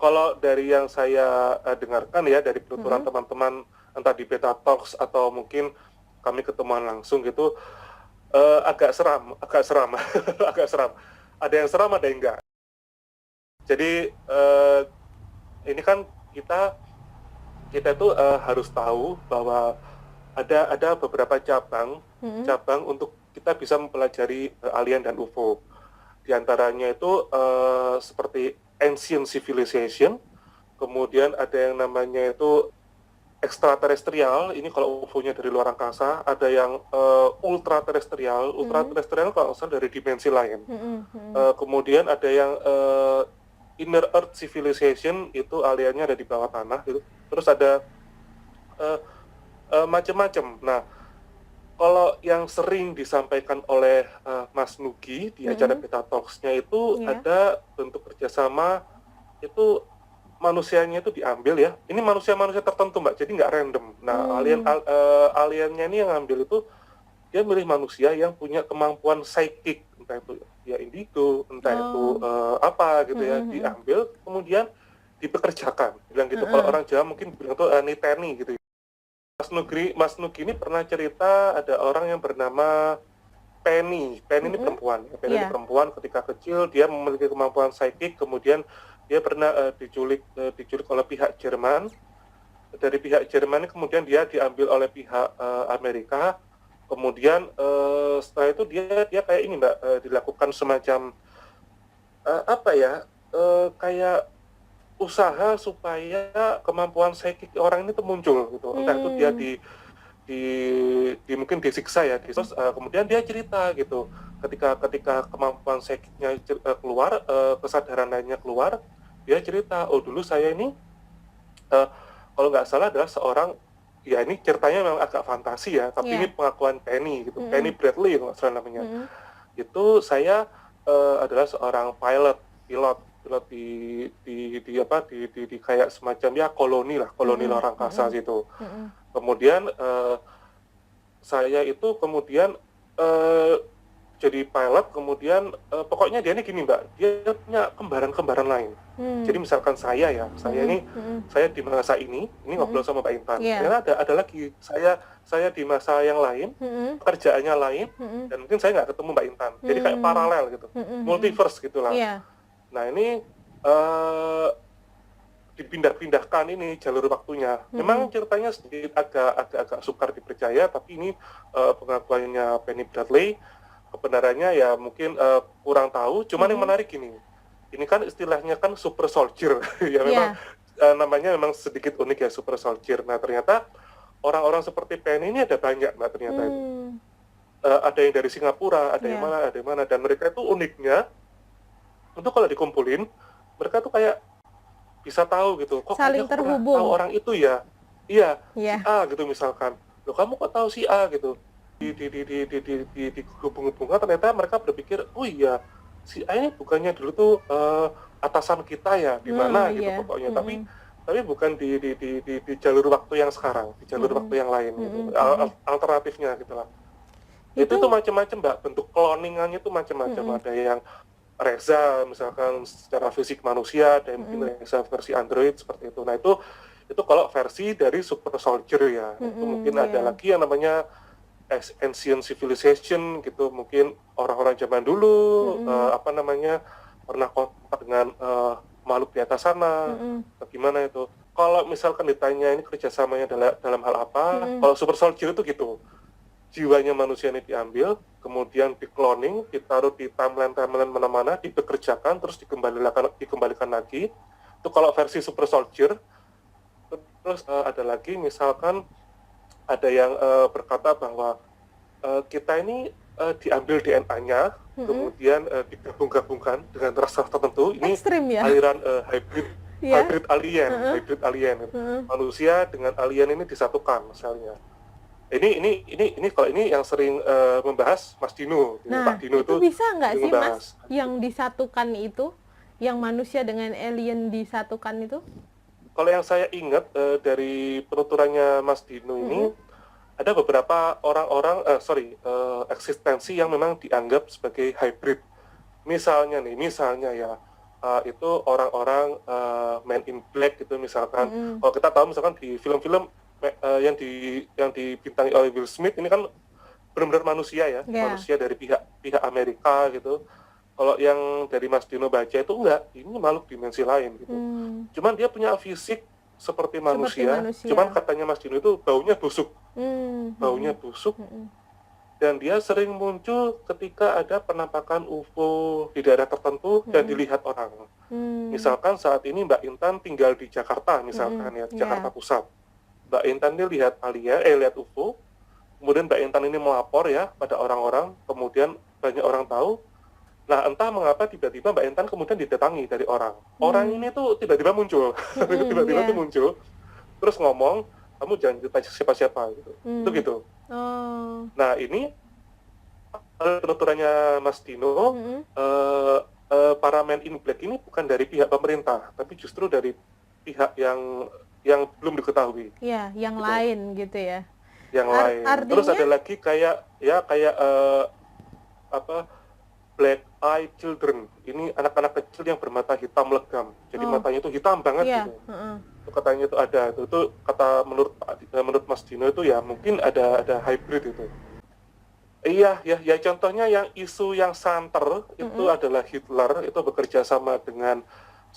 Kalau dari yang saya dengarkan ya dari penuturan Mm-mm. teman-teman entah di Beta Talks atau mungkin kami ketemuan langsung gitu, agak seram, agak seram, agak seram. Ada yang seram, ada yang enggak. Jadi ini kan kita kita itu harus tahu bahwa ada beberapa cabang Mm-mm. cabang untuk kita bisa mempelajari alien dan UFO. Di antaranya itu seperti ancient civilization, kemudian ada yang namanya itu ekstraterestrial, ini kalau UFO-nya dari luar angkasa, ada yang ultraterestrial, Mm-mm. ultraterestrial kalau asal dari dimensi lain. Mm-mm. Mm-mm. Kemudian ada yang inner earth civilization, itu aliennya ada di bawah tanah gitu. Terus ada uh, macam-macam. Nah, kalau yang sering disampaikan oleh Mas Nugi di acara Mm-mm. Beta Talks-nya itu Ya. ada bentuk kerjasama itu manusianya itu diambil ya. Ini manusia-manusia tertentu Mbak, jadi nggak random. Nah, Hmm. aliennya ini yang ngambil itu dia milih manusia yang punya kemampuan psychic, entah itu ya indigo, entah itu Oh. apa gitu ya, Mm-mm. diambil kemudian dipekerjakan. Bilang gitu. Kalau Mm-mm. orang Jawa mungkin bilang itu niteni gitu. Mas Nugi ini pernah cerita ada orang yang bernama Penny. Penny ini Mm-mm. perempuan. Penny ini Ya. perempuan ketika kecil dia memiliki kemampuan psychic, kemudian dia pernah diculik oleh pihak Jerman. Dari pihak Jerman kemudian dia diambil oleh pihak Amerika. Kemudian setelah itu dia kayak ini Mbak, dilakukan semacam apa ya? Kayak usaha supaya kemampuan psychic orang ini tuh muncul gitu. Entah itu dia Hmm. di, mungkin disiksa ya, terus kemudian dia cerita gitu ketika ketika kemampuan psikiknya keluar, kesadaran lainnya keluar, dia cerita, oh dulu saya ini uh, kalau nggak salah adalah seorang, ya ini ceritanya memang agak fantasi ya, tapi ini Ya. pengakuan Penny gitu, Penny Mm-mm. Bradley kalau nggak salah namanya. Mm-mm. Itu saya adalah seorang pilot pilot di kayak semacam ya koloni Mm-mm. luar angkasa Mm-mm. gitu. Mm-mm. Kemudian saya itu kemudian uh, jadi pilot, kemudian pokoknya dia ini gini Mbak, dia punya kembaran-kembaran lain. Jadi Hmm. misalkan saya Mm-mm. ini Mm-mm. saya di masa ini Mm-mm. ngobrol sama Mbak Intan. Ya. Ternyata ada lagi saya di masa yang lain, Mm-mm. pekerjaannya lain, Mm-mm. dan mungkin saya nggak ketemu Mbak Intan. Jadi kayak Hmm. paralel gitu, Mm-mm. Mm-mm. multiverse gitulah. Ya. Nah ini uh, dipindah-pindahkan ini jalur waktunya. Memang Mm-mm. ceritanya sedikit agak sukar dipercaya, tapi ini pengakuannya Penny Bradley, kebenarannya ya mungkin kurang tahu. Cuman yang Mm-mm. menarik ini kan istilahnya kan super soldier, ya memang Ya. namanya memang sedikit unik ya super soldier. Nah ternyata orang-orang seperti Penny ini ada banyak Mbak ternyata itu. Hmm. Ada yang dari Singapura, Ya. ada yang mana, dan mereka itu uniknya, itu kalau dikumpulin, mereka tuh kayak bisa tahu gitu, kok kayaknya Saling aku pernah tahu terhubung. orang itu ya, iya si Ya. A gitu misalkan, loh kamu kok tahu si A gitu, dihubung-hubungkan, ternyata mereka berpikir, oh iya si A ini bukannya dulu tuh atasan kita ya di Hmm. mana gitu Ya. pokoknya, Mm-mm. tapi bukan di jalur waktu yang sekarang, di jalur waktu Mm-mm. yang lain gitu, Mm-mm. Mm-mm. alternatifnya gitulah. Itu tuh Itu. macam-macam Mbak, bentuk cloningannya tuh macam-macam, Mm-mm. ada yang Reza misalkan secara fisik manusia, dan mungkin Mm-mm. Reza versi Android seperti itu. Nah itu kalau versi dari Super Soldier ya. Itu mungkin Mm-mm. ada Ya. lagi yang namanya Ancient Civilization gitu, mungkin orang-orang zaman dulu Mm-mm. apa namanya pernah kontak dengan makhluk di atas sana. Mm-mm. Bagaimana itu? Kalau misalkan ditanya ini kerjasamanya dalam hal apa, Mm-mm. kalau Super Soldier itu gitu, jiwanya manusia ini diambil, kemudian dikloning, ditaruh di timeline-timeline mana-mana, dipekerjakan, terus dikembalikan lagi. Itu kalau versi Super Soldier. Terus ada lagi, misalkan ada yang berkata bahwa kita ini diambil DNA-nya, Mm-mm. kemudian digabung-gabungkan dengan ras tertentu. Ini Ekstrim ya. aliran hybrid Ya. Heeh. hybrid alien. Heeh. Manusia dengan alien ini disatukan misalnya. Ini kalau ini yang sering membahas Mas Dino, Nah, Pak Dino itu itu bisa nggak sering sih, Mas, membahas. yang disatukan itu, yang manusia dengan alien disatukan itu? Kalau yang saya ingat dari penuturannya Mas Dino ini, Mm-mm. ada beberapa orang-orang, eksistensi yang memang dianggap sebagai hybrid. Misalnya ya, itu orang-orang Man in Black gitu misalkan. Kalau kita tahu misalkan di film-film yang dibintangi oleh Will Smith ini kan benar-benar manusia ya, Ya. manusia dari pihak Amerika gitu. Kalau yang dari Mas Dino baca itu enggak, ini makhluk dimensi lain gitu. Cuman dia punya fisik seperti manusia, cuman katanya Mas Dino itu baunya busuk. Baunya busuk. Dan dia sering muncul ketika ada penampakan UFO di daerah tertentu dan dilihat orang. Misalkan saat ini Mbak Intan tinggal di Jakarta misalkan ya, Jakarta Pusat. Mbak Intan ini lihat lihat UFO, kemudian Mbak Intan ini melapor ya pada orang-orang, kemudian banyak orang tahu. Nah, entah mengapa tiba-tiba Mbak Intan kemudian didatangi dari orang. Orang ini tuh tiba-tiba muncul, tiba-tiba tuh muncul, terus ngomong, kamu jangan cerita siapa-siapa gitu. Itu gitu. Nah, ini penuturannya Mas Dino, para Men in Black ini bukan dari pihak pemerintah, tapi justru dari pihak yang belum diketahui. Ya, yang gitu. Lain gitu ya. Yang lain. Artinya... Terus ada lagi kayak Black Eye Children. Ini anak-anak kecil yang bermata hitam legam. Jadi matanya itu hitam banget gitu. Itu katanya itu ada. Itu kata menurut Mas Dino itu ya mungkin ada hybrid itu. Iya, ya contohnya yang isu yang santer itu adalah Hitler itu bekerja sama dengan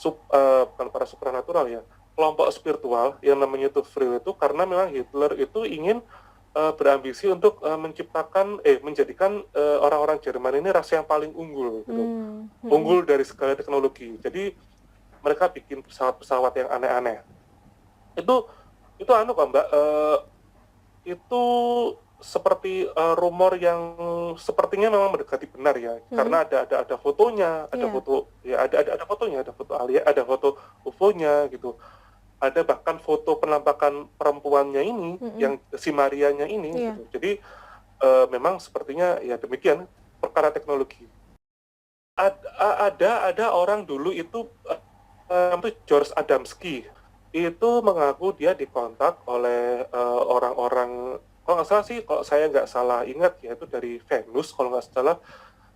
bukan para supranatural ya, kelompok spiritual yang namanya itu Freil itu, karena memang Hitler itu ingin berambisi untuk menjadikan orang-orang Jerman ini rasa yang paling unggul gitu. Unggul dari segala teknologi. Jadi mereka bikin pesawat-pesawat yang aneh-aneh. Itu kok Mbak, itu seperti rumor yang sepertinya memang mendekati benar ya, karena ada fotonya, ada foto ya, ada fotonya, ada foto alien, ada foto UFO-nya gitu. Ada bahkan foto penampakan perempuannya ini, yang si Marianya ini gitu. Jadi memang sepertinya ya demikian perkara teknologi. Ada orang dulu itu George Adamski itu mengaku dia dikontak oleh orang-orang, kalau nggak salah sih, kalau saya nggak salah ingat ya, itu dari Venus kalau nggak salah.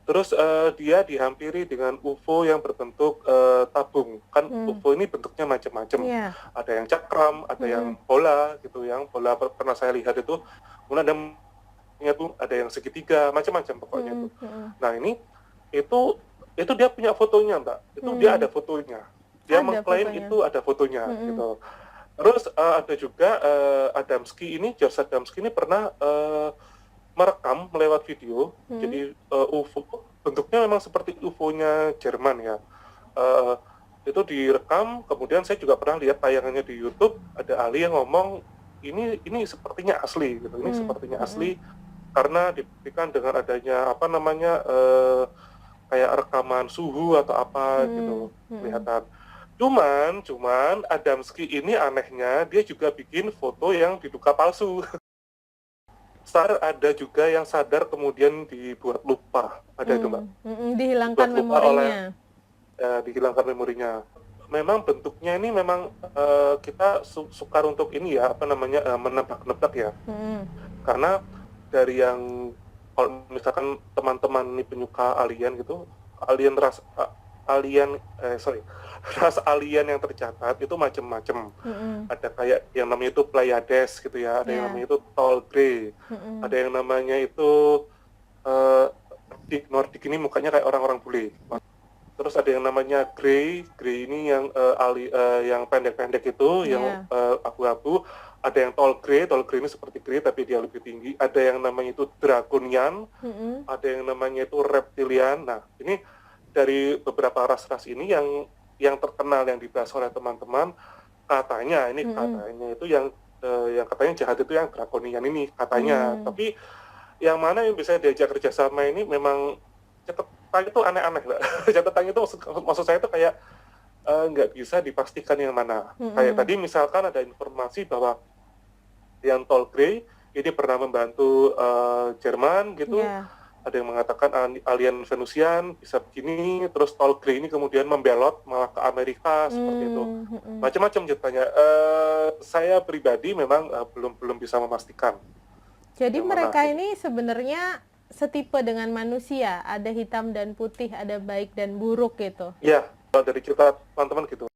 Terus dia dihampiri dengan UFO yang berbentuk tabung. Kan UFO ini bentuknya macam-macam. Ada yang cakram, ada yang bola gitu, yang bola pernah saya lihat itu. Kemudian ada yang segitiga, macam-macam pokoknya itu. Nah ini itu dia punya fotonya, Mbak. Itu dia ada fotonya. Dia mengklaim itu ada fotonya gitu. Terus ada juga George Adamski ini pernah merekam melewat video. Jadi UFO bentuknya memang seperti UFO-nya Jerman ya. Itu direkam, kemudian saya juga pernah lihat tayangannya di YouTube, ada ahli yang ngomong ini sepertinya asli gitu. Ini sepertinya asli karena dibuktikan dengan adanya kayak rekaman suhu atau apa gitu kelihatan. Cuman Adamski ini anehnya dia juga bikin foto yang diduga palsu. Ada juga yang sadar kemudian dibuat lupa, ada itu Mbak. Dihilangkan memorinya. Dihilangkan memorinya. Memang bentuknya ini memang kita sukar untuk ini ya, menebak-nebak ya. Karena dari yang kalau misalkan teman-teman ini penyuka alien gitu, ras alien yang tercatat itu macam-macam. Ada kayak yang namanya itu Pleiades gitu ya, ada yang namanya itu Tall Grey, ada yang namanya itu Nordic ini mukanya kayak orang-orang bule. Terus ada yang namanya Grey ini yang yang pendek-pendek itu, yang abu-abu. Ada yang Tall Grey ini seperti Grey tapi dia lebih tinggi. Ada yang namanya itu Draconian, ada yang namanya itu Reptilian. Nah ini dari beberapa ras-ras ini yang terkenal yang dibahas oleh teman-teman, katanya itu yang katanya jahat itu yang Draconian ini katanya. Tapi yang mana yang bisa diajak kerjasama ini memang catatan itu aneh-aneh Mbak. Catatan itu maksud saya itu kayak nggak bisa dipastikan yang mana. Kayak tadi misalkan ada informasi bahwa yang Tall Grey ini pernah membantu Jerman gitu. Ada yang mengatakan alien Venusian bisa begini, terus Tall Grey ini kemudian membelot malah ke Amerika seperti itu. Macam-macam ceritanya. Saya pribadi memang belum bisa memastikan. Jadi mereka ini sebenarnya setipe dengan manusia, ada hitam dan putih, ada baik dan buruk gitu. Ya, Kalau dari cerita teman-teman gitu.